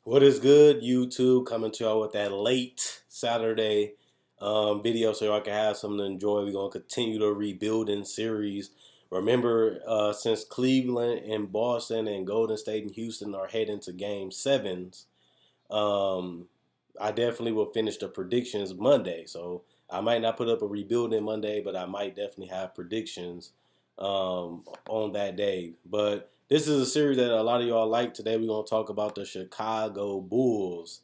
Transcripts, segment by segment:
What is good, YouTube? Coming to y'all with that late Saturday video so y'all can have something to enjoy. We're going to continue the rebuilding series. Remember, since Cleveland and Boston and Golden State and Houston are heading to game sevens, um, I definitely will finish the predictions Monday. So I might not put up a rebuilding Monday, but I might definitely have predictions on that day. But this is a series that a lot of y'all like. Today we're going to talk about the Chicago Bulls,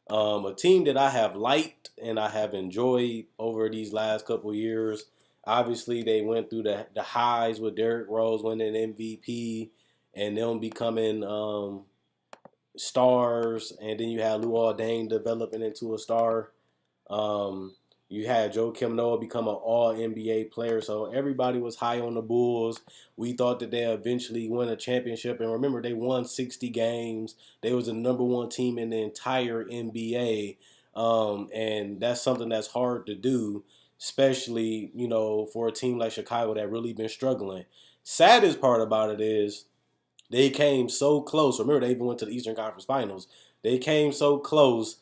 a team that I have liked and I have enjoyed over these last couple of years. Obviously, they went through the highs with Derrick Rose winning MVP and them becoming stars, and then you had Luol Deng developing into a star. Um, you had Joakim Noah become an All NBA player, so everybody was high on the Bulls. We thought that they eventually win a championship, and remember they won 60 games. They was the number one team in the entire NBA, and that's something that's hard to do, especially for a team like Chicago that really been struggling. Saddest part about it is they came so close. Remember, they even went to the Eastern Conference Finals. They came so close,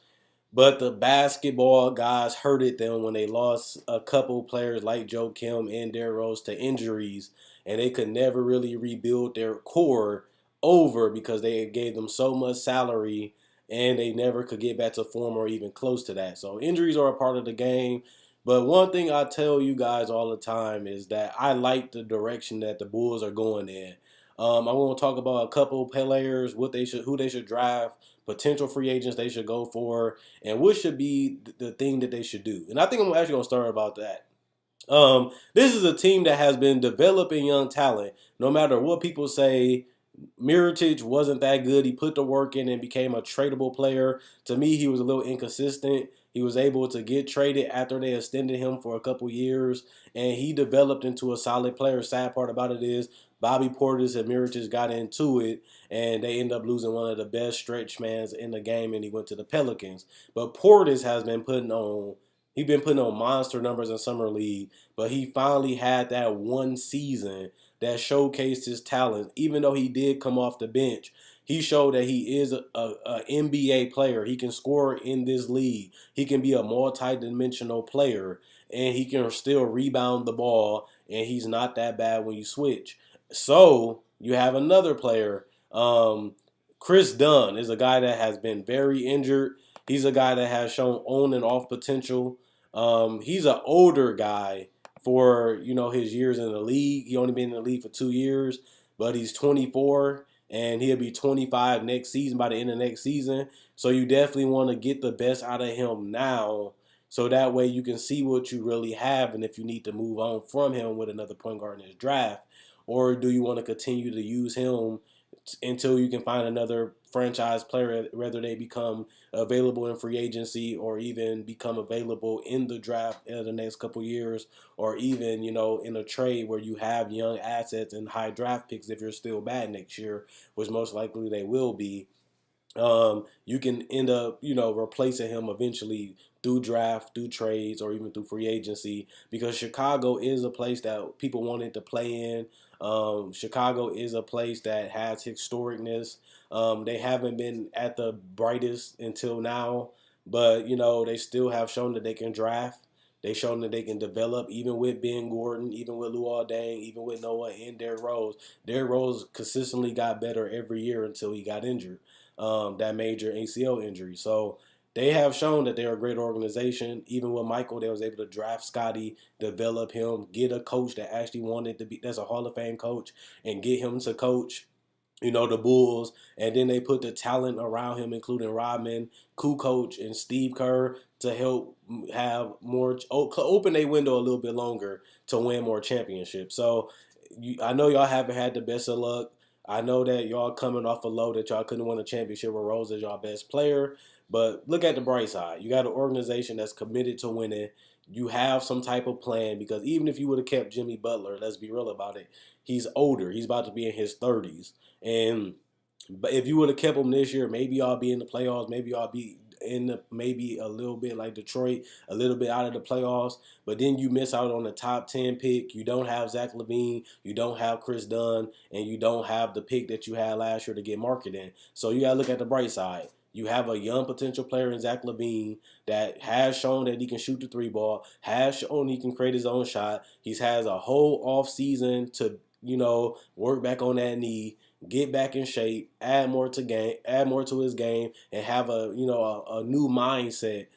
but the basketball guys hurted them when they lost a couple players like Joe Kim and Derrick Rose to injuries, and they could never really rebuild their core over because they gave them so much salary and they never could get back to form or even close to that. So injuries are a part of the game. But one thing I tell you guys all the time is that I like the direction that the Bulls are going in. I want to talk about a couple players, who they should draft, potential free agents they should go for, and what should be the thing that they should do. And I think I'm actually going to start about that. This is a team that has been developing young talent. No matter what people say, Mirotic wasn't that good. He put the work in and became a tradable player. To me, he was a little inconsistent. He was able to get traded after they extended him for a couple years, and he developed into a solid player. Sad part about it is Bobby Portis and Mirotic got into it, and they ended up losing one of the best stretch mans in the game, and he went to the Pelicans. But Portis has been putting on monster numbers in summer league, but he finally had that one season that showcased his talent. Even though he did come off the bench, he showed that he is a NBA player. He can score in this league. He can be a multi-dimensional player, and he can still rebound the ball, and he's not that bad when you switch. So you have another player. Chris Dunn is a guy that has been very injured. He's a guy that has shown on and off potential. He's an older guy for his years in the league. He only been in the league for 2 years, but he's 24 and he'll be 25 next season by the end of next season. So you definitely want to get the best out of him now, so that way you can see what you really have and if you need to move on from him with another point guard in his draft, or do you want to continue to use him until you can find another franchise player, whether they become available in free agency or even become available in the draft in the next couple years, or even in a trade where you have young assets and high draft picks if you're still bad next year, which most likely they will be. You can end up, replacing him eventually through draft, through trades, or even through free agency, because Chicago is a place that people wanted to play in. Chicago is a place that has historicness. They haven't been at the brightest until now, but they still have shown that they can draft. They've shown that they can develop, even with Ben Gordon, even with Luol Deng, even with Noah and Derrick Rose. Derrick Rose consistently got better every year until he got injured, that major ACL injury. So they have shown that they're a great organization. Even with Michael, they was able to draft Scotty, develop him, get a coach that actually wanted to be, that's a Hall of Fame coach, and get him to coach the Bulls, and then they put the talent around him, including Rodman, Kukoc, and Steve Kerr, to help have more open their window a little bit longer to win more championships. So I know y'all haven't had the best of luck. I know that y'all coming off a low that y'all couldn't win a championship where Rose is y'all best player. But look at the bright side. You got an organization that's committed to winning. You have some type of plan, because even if you would have kept Jimmy Butler, let's be real about it, he's older. He's about to be in his 30s. But if you would have kept him this year, maybe y'all be in the playoffs. Maybe y'all be maybe a little bit like Detroit, a little bit out of the playoffs. But then you miss out on the top 10 pick. You don't have Zach LaVine. You don't have Chris Dunn. And you don't have the pick that you had last year to get marketed in. So you got to look at the bright side. You have a young potential player in Zach LaVine that has shown that he can shoot the three ball, has shown he can create his own shot. He's has a whole off season to, work back on that knee, get back in shape, add more to his game, and have a new mindset.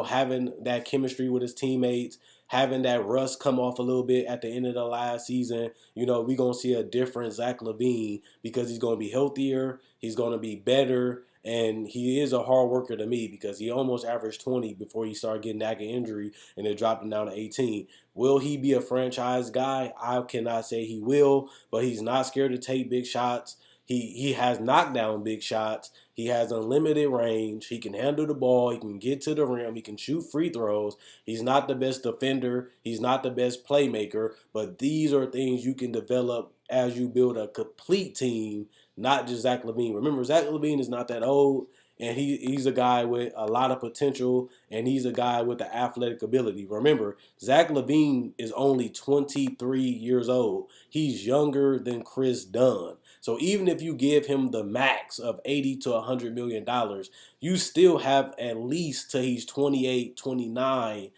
Having that chemistry with his teammates, having that rust come off a little bit at the end of the last season. We're going to see a different Zach LaVine because he's going to be healthier, he's going to be better, and he is a hard worker to me because he almost averaged 20 before he started getting nagging injury and it dropped him down to 18. Will he be a franchise guy? I cannot say he will, but he's not scared to take big shots. He has knockdown big shots. He has unlimited range. He can handle the ball. He can get to the rim. He can shoot free throws. He's not the best defender. He's not the best playmaker. But these are things you can develop as you build a complete team, not just Zach LaVine. Remember, Zach LaVine is not that old, and he's a guy with a lot of potential, and he's a guy with the athletic ability. Remember, Zach LaVine is only 23 years old. He's younger than Chris Dunn. So even if you give him the max of $80 to $100 million, you still have at least till he's 28, 29,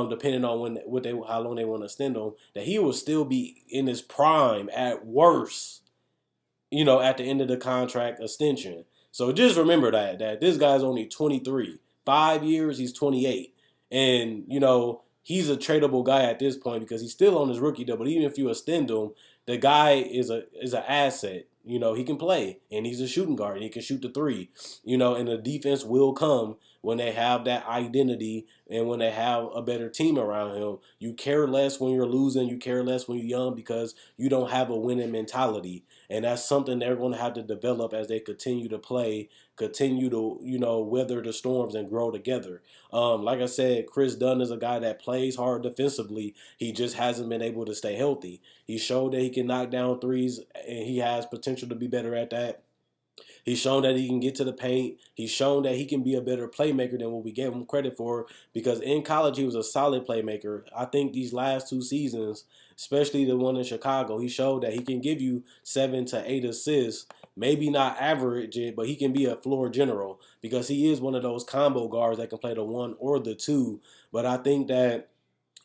depending on how long they want to extend him, that he will still be in his prime at worst, at the end of the contract extension. So just remember that this guy's only 23. 5 years, he's 28. And, he's a tradable guy at this point because he's still on his rookie deal. But even if you extend him, the guy is an asset. He can play, and he's a shooting guard. And he can shoot the three, and the defense will come when they have that identity and when they have a better team around him. You care less when you're losing. You care less when you're young because you don't have a winning mentality. And that's something they're going to have to develop as they continue to play, continue to, weather the storms and grow together. Like I said, Chris Dunn is a guy that plays hard defensively. He just hasn't been able to stay healthy. He showed that he can knock down threes, and he has potential to be better at that. He's shown that he can get to the paint. He's shown that he can be a better playmaker than what we gave him credit for, because in college he was a solid playmaker. I think these last 2 seasons, especially the one in Chicago, he showed that he can give you 7 to 8 assists. Maybe not average it, but he can be a floor general because he is one of those combo guards that can play the 1 or the 2. But I think that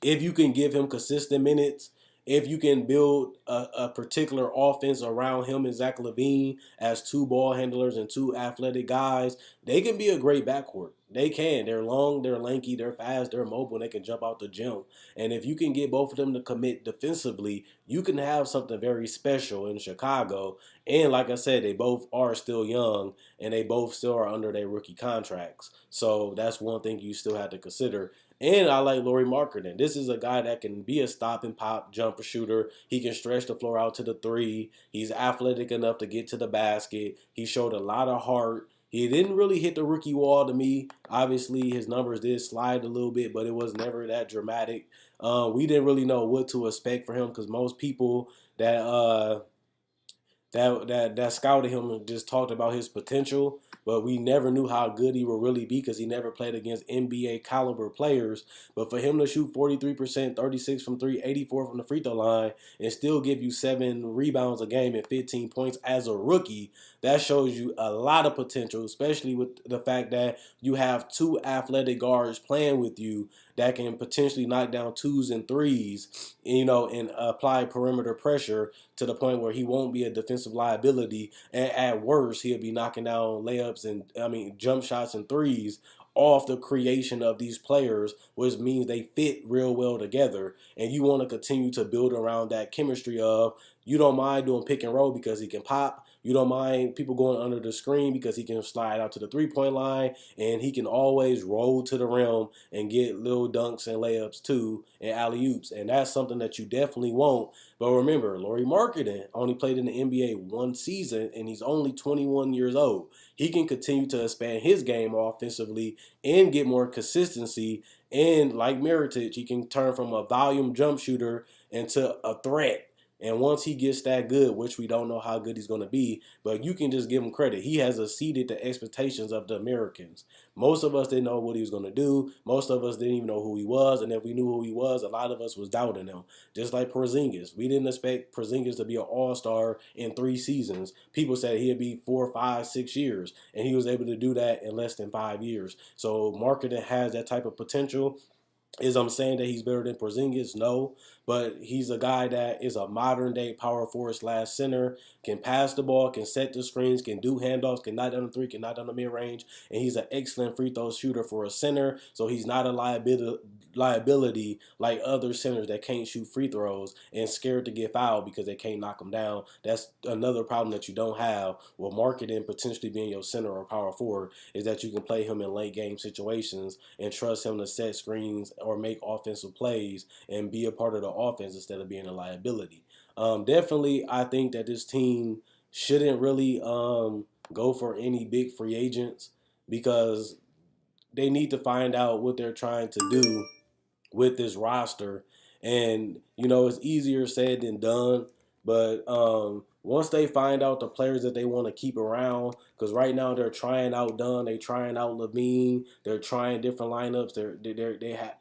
if you can give him consistent minutes, if you can build a particular offense around him and Zach LaVine as 2 ball handlers and 2 athletic guys, they can be a great backcourt. They can. They're long, they're lanky, they're fast, they're mobile, and they can jump out the gym. And if you can get both of them to commit defensively, you can have something very special in Chicago. And like I said, they both are still young, and they both still are under their rookie contracts. So that's one thing you still have to consider. And I like Lauri Markkanen. This is a guy that can be a stop and pop jumper shooter. He can stretch the floor out to the 3. He's athletic enough to get to the basket. He showed a lot of heart. He didn't really hit the rookie wall to me. Obviously, his numbers did slide a little bit, but it was never that dramatic. We didn't really know what to expect for him because most people that scouted him just talked about his potential, but we never knew how good he would really be because he never played against NBA caliber players. But for him to shoot 43%, 36 from 3, 84 from the free throw line, and still give you 7 rebounds a game and 15 points as a rookie, that shows you a lot of potential, especially with the fact that you have 2 athletic guards playing with you that can potentially knock down 2s and 3s, and apply perimeter pressure to the point where he won't be a defensive liability. And at worst, he'll be knocking down layups and jump shots and 3s off the creation of these players, which means they fit real well together. And you want to continue to build around that chemistry of, you don't mind doing pick and roll because he can pop. You don't mind people going under the screen because he can slide out to the 3-point line, and he can always roll to the rim and get little dunks and layups too and alley-oops. And that's something that you definitely want. But remember, Lauri Markkanen only played in the NBA 1 season, and he's only 21 years old. He can continue to expand his game offensively and get more consistency. And like Mirotic, he can turn from a volume jump shooter into a threat. And once he gets that good, which we don't know how good he's going to be, but you can just give him credit. He has exceeded the expectations of the Americans. Most of us didn't know what he was going to do. Most of us didn't even know who he was. And if we knew who he was, a lot of us was doubting him. Just like Porzingis. We didn't expect Porzingis to be an all-star in 3 seasons. People said he'd be 4, 5, 6 years. And he was able to do that in less than 5 years. So marketing has that type of potential. Is I'm saying that he's better than Porzingis? No, but he's a guy that is a modern day power forward slash center, can pass the ball, can set the screens, can do handoffs, can knock down the three, can knock down the mid range, and he's an excellent free throw shooter for a center. So he's not a liability like other centers that can't shoot free throws and scared to get fouled because they can't knock them down. That's another problem that you don't have with marketing potentially being your center or power forward, is that you can play him in late game situations and trust him to set screens or make offensive plays and be a part of the offense instead of being a liability. Definitely, I think that this team shouldn't really go for any big free agents because they need to find out what they're trying to do with this roster. And, it's easier said than done. But once they find out the players that they want to keep around, because right now they're trying out Dunn, they're trying out LaVine, they're trying different lineups.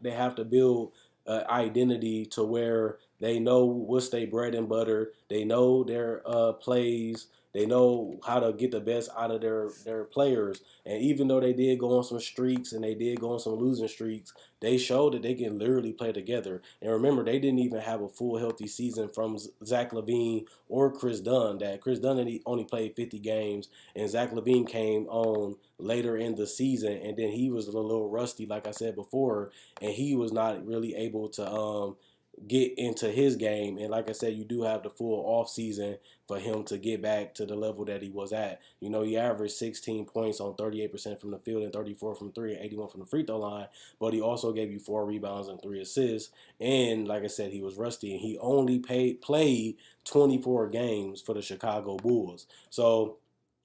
They have to build identity to where they know what's their bread and butter. They know their plays. They know how to get the best out of their players. And even though they did go on some streaks and they did go on some losing streaks, they showed that they can literally play together. And remember, they didn't even have a full healthy season from Zach LaVine or Chris Dunn. That Chris Dunn only played 50 games, and Zach LaVine came on later in the season, and then he was a little rusty, like I said before, and he was not really able to get into his game. And like I said, you do have the full off season for him to get back to the level that he was at. He averaged 16 points on 38% from the field and 34 from three and 81 from the free throw line, but he also gave you 4 rebounds and 3 assists. And like I said, he was rusty, and he only played 24 games for the Chicago Bulls. So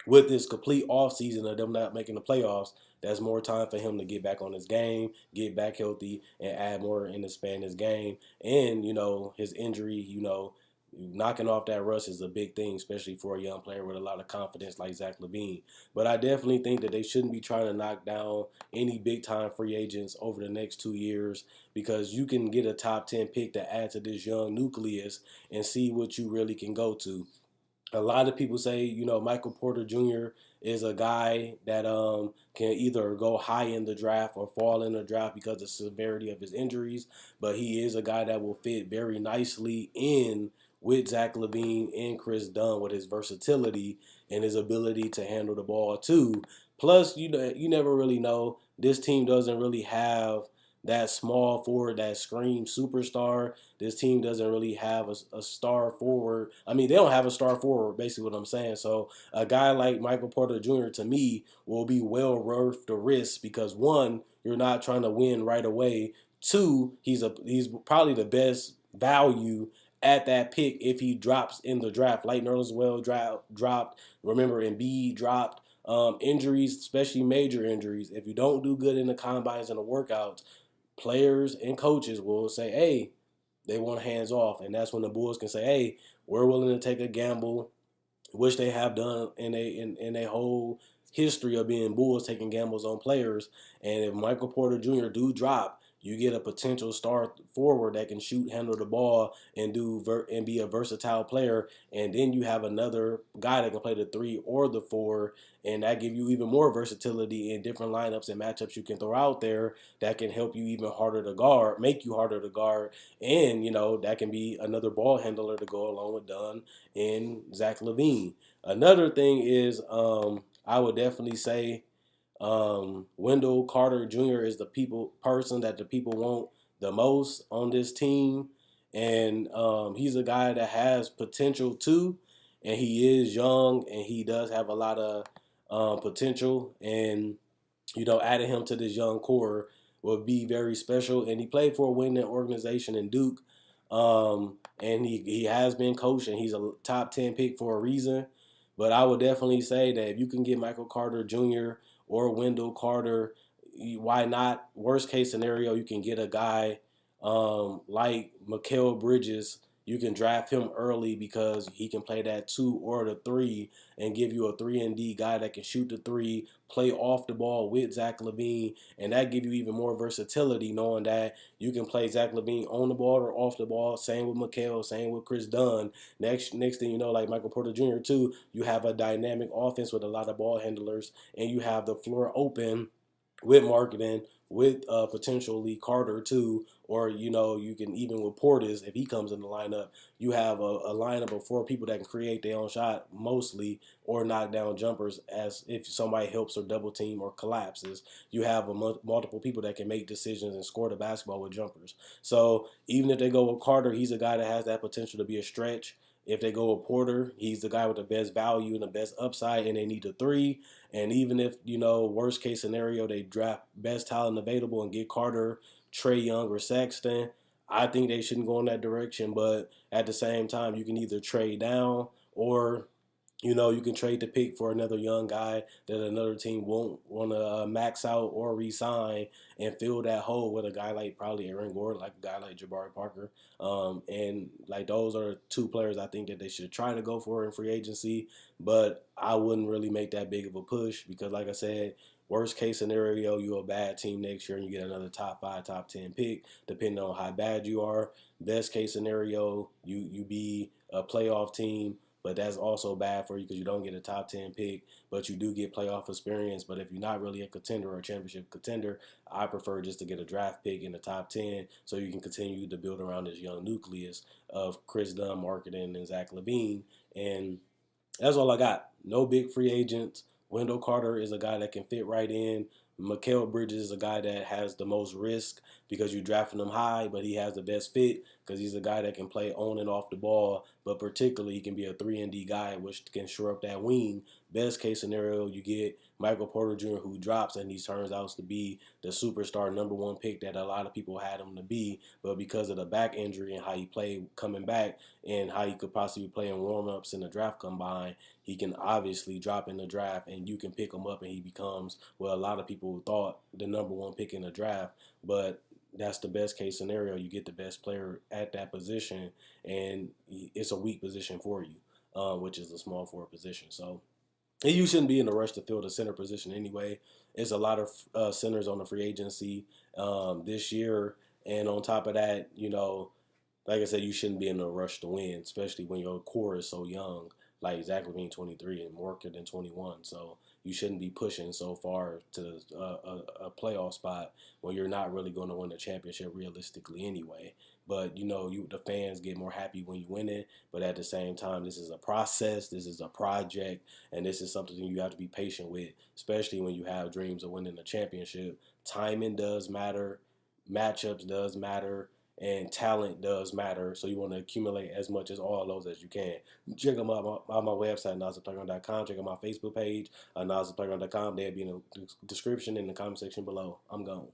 with this complete offseason of them not making the playoffs, that's more time for him to get back on his game, get back healthy, and add more in the span his game. And, his injury, knocking off that rust is a big thing, especially for a young player with a lot of confidence like Zach LaVine. But I definitely think that they shouldn't be trying to knock down any big-time free agents over the next 2 years, because you can get a top 10 pick to add to this young nucleus and see what you really can go to. A lot of people say, Michael Porter Jr. is a guy that can either go high in the draft or fall in the draft because of the severity of his injuries. But he is a guy that will fit very nicely in with Zach LaVine and Chris Dunn with his versatility and his ability to handle the ball too. Plus, you never really know. This team doesn't really have that small forward that screams superstar. This team doesn't really have a star forward. I mean, they don't have a star forward, basically what I'm saying. So a guy like Michael Porter Jr. to me will be well worth the risk because, one, you're not trying to win right away. Two, he's probably the best value at that pick if he drops in the draft. Like Nerlens well dropped. Remember, Embiid dropped. Injuries, especially major injuries. If you don't do good in the combines and the workouts, players and coaches will say, hey, they want hands off. And that's when the Bulls can say, hey, we're willing to take a gamble, which they have done in a whole history of being Bulls taking gambles on players. And if Michael Porter Jr. do drop, you get a potential star forward that can shoot, handle the ball, and and be a versatile player. And then you have another guy that can play the 3 or the 4, and that give you even more versatility in different lineups and matchups you can throw out there that can help you even harder to guard, make you harder to guard. And, that can be another ball handler to go along with Dunn and Zach LaVine. Another thing is I would definitely say Wendell Carter Jr. is the person that the people want the most on this team, and he's a guy that has potential too, and he is young and he does have a lot of potential, and adding him to this young core would be very special. And he played for a winning organization in Duke, and he has been coached, and he's a top 10 pick for a reason. But I would definitely say that if you can get Michael Carter Jr. or Wendell Carter, why not? Worst case scenario, you can get a guy like Mikal Bridges you can draft him early because he can play that 2 or the 3 and give you a 3 and D guy that can shoot the 3, play off the ball with Zach LaVine, and that give you even more versatility knowing that you can play Zach LaVine on the ball or off the ball. Same with Mikal, same with Chris Dunn. Next thing you know, like Michael Porter Jr. too, you have a dynamic offense with a lot of ball handlers, and you have the floor open with marketing, with potentially Carter too, or you can even with Portis if he comes in the lineup, you have a lineup of 4 people that can create their own shot mostly or knock down jumpers as if somebody helps or double team or collapses. You have multiple people that can make decisions and score the basketball with jumpers. So even if they go with Carter, he's a guy that has that potential to be a stretch. If they go with Porter, he's the guy with the best value and the best upside, and they need a 3. And even if, worst case scenario, they draft best talent available and get Carter, Trae Young, or Sexton, I think they shouldn't go in that direction. But at the same time, you can either trade down or you can trade the pick for another young guy that another team won't want to max out or re-sign and fill that hole with a guy like probably Aaron Gordon, like a guy like Jabari Parker. And like those are 2 players I think that they should try to go for in free agency. But I wouldn't really make that big of a push because, like I said, worst case scenario, you're a bad team next year and you get another top 5, top 10 pick, depending on how bad you are. Best case scenario, you be a playoff team, but that's also bad for you because you don't get a top 10 pick, but you do get playoff experience. But if you're not really a contender or a championship contender, I prefer just to get a draft pick in the top 10 so you can continue to build around this young nucleus of Chris Dunn, Marketing, and Zach LaVine. And that's all I got. No big free agents. Wendell Carter is a guy that can fit right in. Mikal Bridges is a guy that has the most risk because you're drafting him high, but he has the best fit because he's a guy that can play on and off the ball, but particularly he can be a 3 and D guy, which can shore up that wing. Best case scenario, you get Michael Porter Jr. who drops and he turns out to be the superstar #1 pick that a lot of people had him to be, but because of the back injury and how he played coming back and how he could possibly play in warm-ups in the draft combine, he can obviously drop in the draft and you can pick him up and he becomes, well, a lot of people thought the #1 pick in the draft, but that's the best case scenario. You get the best player at that position and it's a weak position for you, which is the small forward position. So and you shouldn't be in a rush to fill the center position anyway. It's a lot of centers on the free agency this year. And on top of that, like I said, you shouldn't be in a rush to win, especially when your core is so young, like Zach LaVine 23 and Morgan 21. So you shouldn't be pushing so far to a playoff spot when you're not really going to win a championship realistically anyway. But the fans get more happy when you win it. But at the same time, this is a process, this is a project, and this is something you have to be patient with, especially when you have dreams of winning a championship. Timing does matter, matchups does matter, and talent does matter. So you want to accumulate as much as all of those as you can. Check them out on my website, NazPlayground.com. Check out my Facebook page, NazPlayground.com. They'll be in the description in the comment section below. I'm gone.